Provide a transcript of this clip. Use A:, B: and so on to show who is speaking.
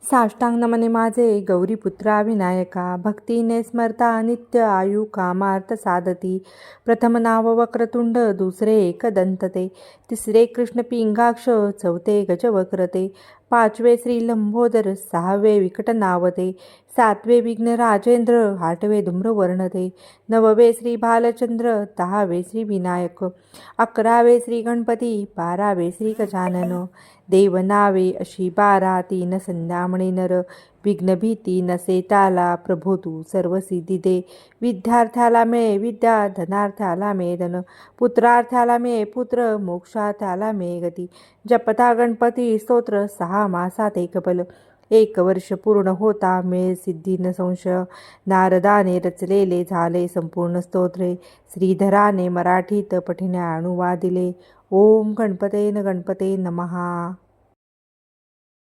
A: साष्टांग नमने माझे गौरीपुत्रा विनायका, भक्तीने स्मरता नित्य आयु कामार्थ साधती. प्रथम नाव वक्रतुंड, दुसरे एकदंतते, तिसरे कृष्ण पिंगाक्ष, चौथे गजवक्रते, पाचवे श्री लंबोदर, सहावे विकट नावते, सातवे विघ्न राजेंद्र, आठवे धूम्रवर्णते, नववे श्री भालचंद्र, दहावे श्री विनायक, अकरावे श्री गणपती, बारावे श्री गजानन. देवनावे अशी 12, तीन संध्यामणी नर, विघ्नभीती नसे त्याला, प्रभो तू सर्व सिद्धी दे. विद्यार्थ्याला मिळे विद्या, धनार्थ्याला मिळे धन, पुत्रार्थ्याला मिळे पुत्र, मोक्षार्थ्याला मिळे गती. जपता गणपती स्तोत्र, 6 मासात एक बल, 1 वर्ष पूर्ण होता मिळे सिद्धी न संशय. नारदाने रचलेले झाले संपूर्ण स्तोत्रे, श्रीधराने मराठीत पठण्या अनुवादिले. ओम गणपते नमः.